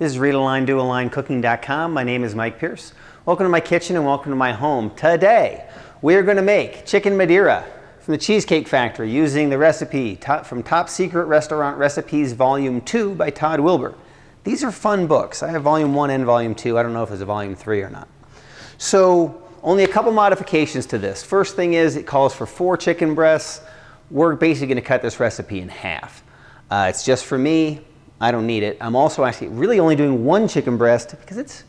This is readalineddoalinedcooking.com. My name is Mike Pierce. Welcome to my kitchen and welcome to my home. Today, we're going to make Chicken Madeira from the Cheesecake Factory using the recipe from Top Secret Restaurant Recipes Volume 2 by Todd Wilbur. These are fun books. I have Volume 1 and Volume 2. I don't know if there's a Volume 3 or not. So, only a couple modifications to this. First thing is it calls for 4 chicken breasts. We're basically going to cut this recipe in half. It's just for me. I don't need it. I'm also actually really only doing 1 chicken breast because it's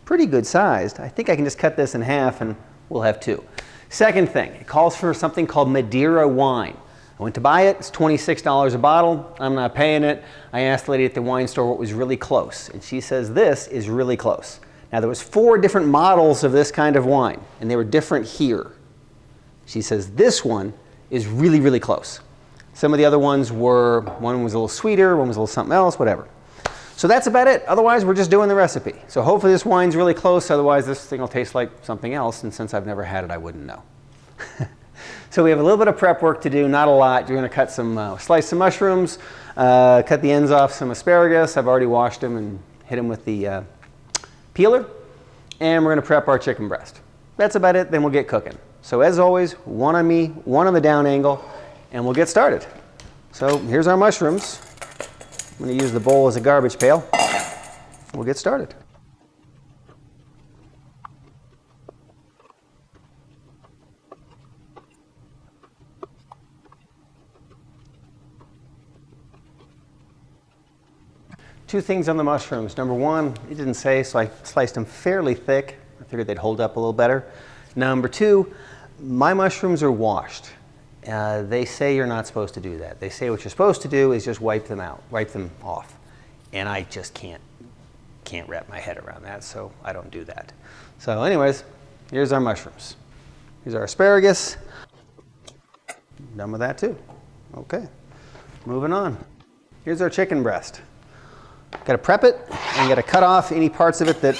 pretty good sized. I think I can just cut this in half and we'll have 2. Second thing, it calls for something called Madeira wine. I went to buy it. It's $26 a bottle. I'm not paying it. I asked the lady at the wine store what was really close, and she says this is really close. Now there was 4 different models of this kind of wine, and they were different here. She says this one is really, really close. Some of the other ones were, one was a little sweeter, one was a little something else, whatever. So that's about it. Otherwise, we're just doing the recipe. So hopefully this wine's really close, otherwise this thing will taste like something else, and since I've never had it, I wouldn't know. So we have a little bit of prep work to do, not a lot. You're gonna cut slice some mushrooms, cut the ends off some asparagus. I've already washed them and hit them with the peeler. And we're gonna prep our chicken breast. That's about it, then we'll get cooking. So as always, 1 on me, 1 on the down angle, and we'll get started. So here's our mushrooms. I'm going to use the bowl as a garbage pail. We'll get started. Two things on the mushrooms. Number one, it didn't say, so I sliced them fairly thick. I figured they'd hold up a little better. Number two, my mushrooms are washed. They say you're not supposed to do that. They say what you're supposed to do is just wipe them off. And I just can't wrap my head around that, so I don't do that. So anyways, here's our mushrooms. Here's our asparagus. Done with that too. Okay, moving on. Here's our chicken breast. Got to prep it, and you got to cut off any parts of it that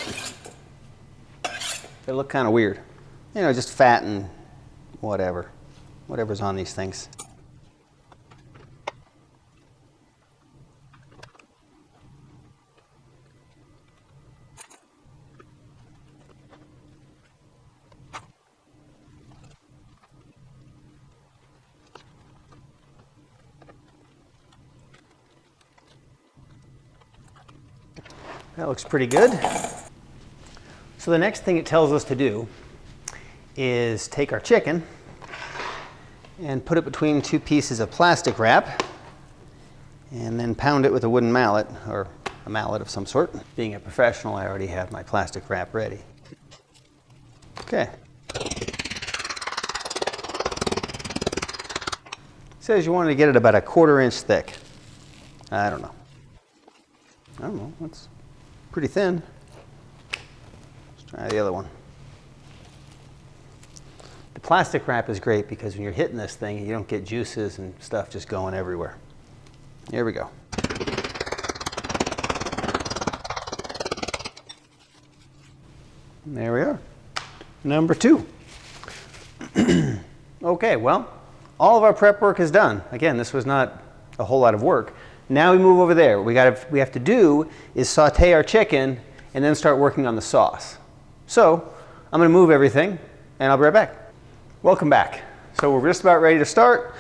look kind of weird. You know, just fat and whatever's on these things. That looks pretty good. So the next thing it tells us to do is take our chicken and put it between 2 pieces of plastic wrap and then pound it with a wooden mallet or a mallet of some sort. Being a professional, I already have my plastic wrap ready. Okay. It says you want to get it about a 1/4 inch thick. I don't know. That's pretty thin. Let's try the other one. The plastic wrap is great because when you're hitting this thing, you don't get juices and stuff just going everywhere. Here we go. There we are. Number 2. Okay, well, all of our prep work is done. Again, this was not a whole lot of work. Now we move over there. What we have to do is saute our chicken and then start working on the sauce. So I'm going to move everything and I'll be right back. Welcome back. So we're just about ready to start.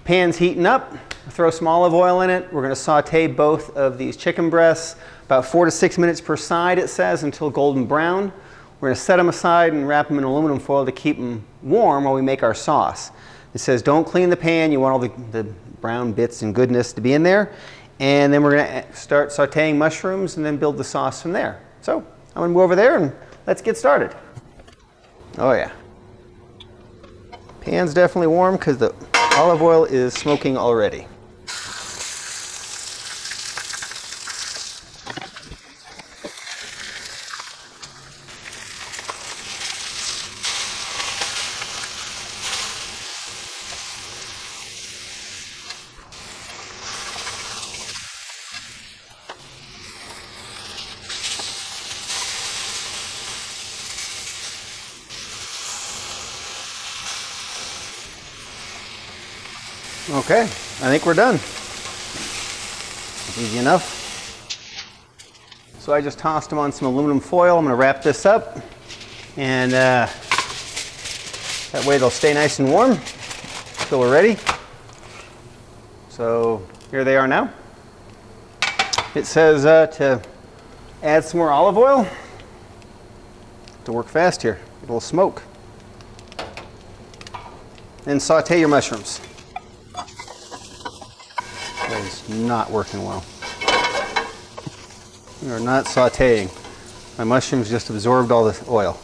Pan's heating up. Throw some olive oil in it. We're going to saute both of these chicken breasts about 4 to 6 minutes per side, it says, until golden brown. We're going to set them aside and wrap them in aluminum foil to keep them warm while we make our sauce. It says don't clean the pan. You want all the brown bits and goodness to be in there. And then we're going to start sauteing mushrooms and then build the sauce from there. So I'm going to go over there and let's get started. Oh yeah. Pan's definitely warm because the olive oil is smoking already. Okay, I think we're done. Easy enough. So I just tossed them on some aluminum foil. I'm going to wrap this up, and that way they'll stay nice and warm until we're ready. So here they are now. It says to add some more olive oil. To work fast here, get a little smoke. And saute your mushrooms. That is not working well. We are not sauteing. My mushrooms just absorbed all the oil.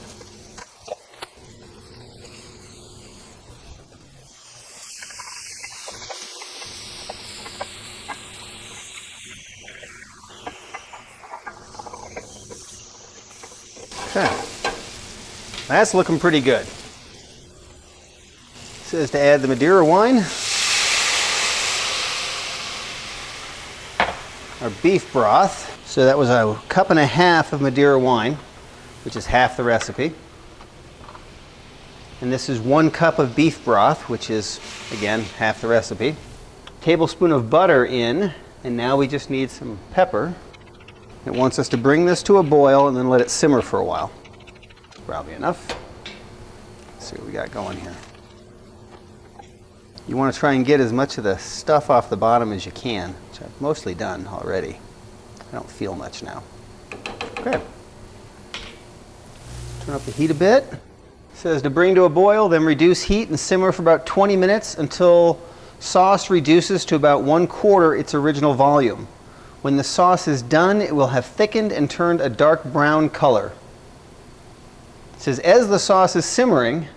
Okay. That's looking pretty good. It says to add the Madeira wine. Our beef broth. So that was a cup and a half of Madeira wine, which is half the recipe. And this is 1 cup of beef broth, which is, again, half the recipe. Tablespoon of butter in, and now we just need some pepper. It wants us to bring this to a boil and then let it simmer for a while. Probably enough. Let's see what we got going here. You want to try and get as much of the stuff off the bottom as you can, which I've mostly done already. I don't feel much now. Okay. Turn up the heat a bit. It says to bring to a boil, then reduce heat and simmer for about 20 minutes until sauce reduces to about 1/4 its original volume. When the sauce is done, it will have thickened and turned a dark brown color. It says as the sauce is simmering,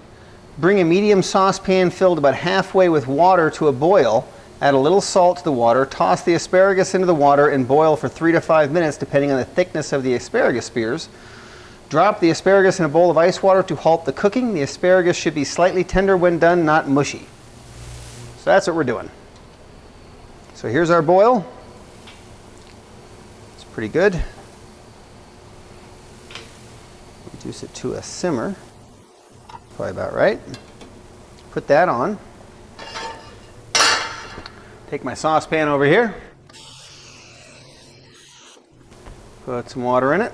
bring a medium saucepan filled about halfway with water to a boil. Add a little salt to the water, toss the asparagus into the water, and boil for 3 to 5 minutes depending on the thickness of the asparagus spears. Drop the asparagus in a bowl of ice water to halt the cooking. The asparagus should be slightly tender when done, not mushy. So that's what we're doing. So here's our boil. It's pretty good. Reduce it to a simmer. Probably about right. Put that on. Take my saucepan over here. Put some water in it.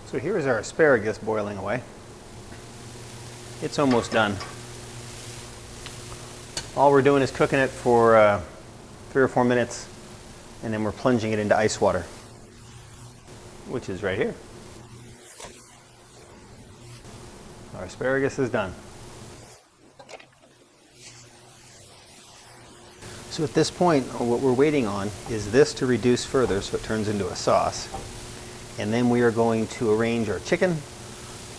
So here's our asparagus boiling away. It's almost done. All we're doing is cooking it for 3 or 4 minutes, and then we're plunging it into ice water, which is right here. Our asparagus is done. So at this point, what we're waiting on is this to reduce further so it turns into a sauce. And then we are going to arrange our chicken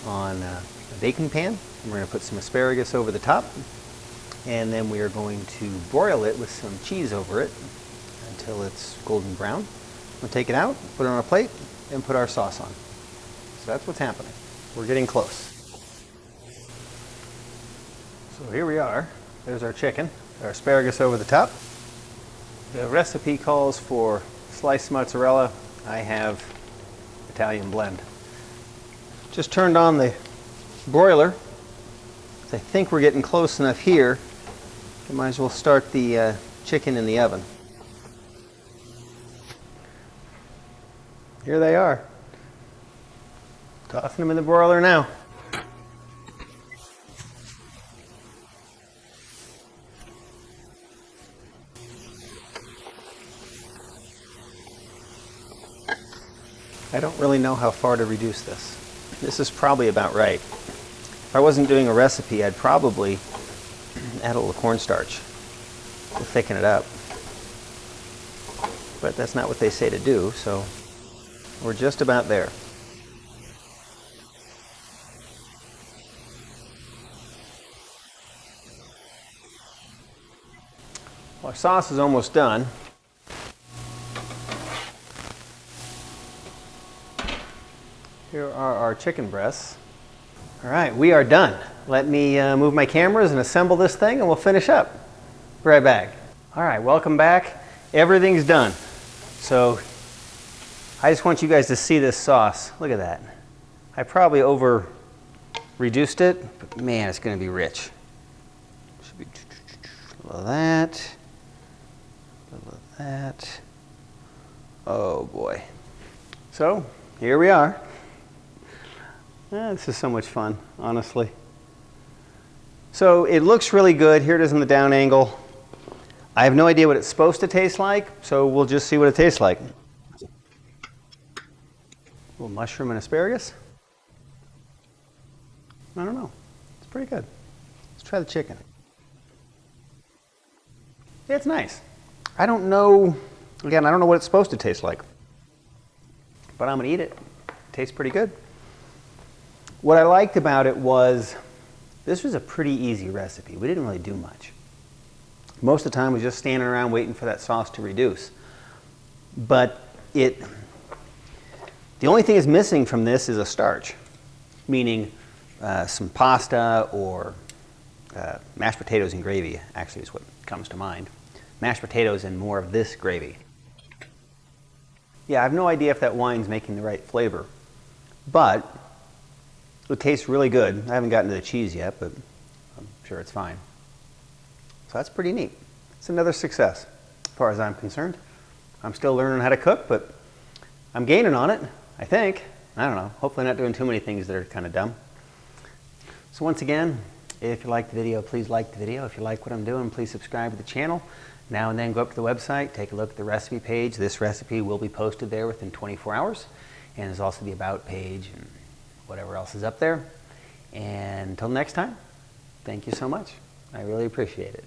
on a baking pan. And we're going to put some asparagus over the top. And then we are going to broil it with some cheese over it until it's golden brown. We'll take it out, put it on a plate, and put our sauce on. So that's what's happening. We're getting close. So here we are. There's our chicken, our asparagus over the top. The recipe calls for sliced mozzarella. I have Italian blend. Just turned on the broiler. I think we're getting close enough here. You might as well start the chicken in the oven. Here they are. Tossing them in the broiler now. I don't really know how far to reduce this. This is probably about right. If I wasn't doing a recipe, I'd probably add a little cornstarch to thicken it up. But that's not what they say to do, so we're just about there. Well, our sauce is almost done. Here are our chicken breasts. All right, we are done. Let me move my cameras and assemble this thing and we'll finish up. Be right back. All right, welcome back. Everything's done. So I just want you guys to see this sauce. Look at that. I probably over reduced it, but man, it's going to be rich. Should be a little of that, a little of that. Oh boy. So here we are. This is so much fun, honestly. So it looks really good. Here it is in the down angle. I have no idea what it's supposed to taste like, so we'll just see what it tastes like. A little mushroom and asparagus. I don't know. It's pretty good. Let's try the chicken. Yeah, it's nice. I don't know, again, I don't know what it's supposed to taste like, but I'm gonna eat it. It tastes pretty good. What I liked about it was this was a pretty easy recipe. We didn't really do much. Most of the time we was just standing around waiting for that sauce to reduce. But the only thing that's missing from this is a starch, meaning some pasta or mashed potatoes and gravy actually is what comes to mind. Mashed potatoes and more of this gravy. Yeah, I have no idea if that wine's making the right flavor, but it tastes really good. I haven't gotten to the cheese yet, but I'm sure it's fine. So that's pretty neat. It's another success as far as I'm concerned. I'm still learning how to cook, but I'm gaining on it, I think. I don't know. Hopefully not doing too many things that are kind of dumb. So once again, if you like the video, please like the video. If you like what I'm doing, please subscribe to the channel. Now and then go up to the website, take a look at the recipe page. This recipe will be posted there within 24 hours. And there's also the About page and whatever else is up there. And until next time, thank you so much. I really appreciate it.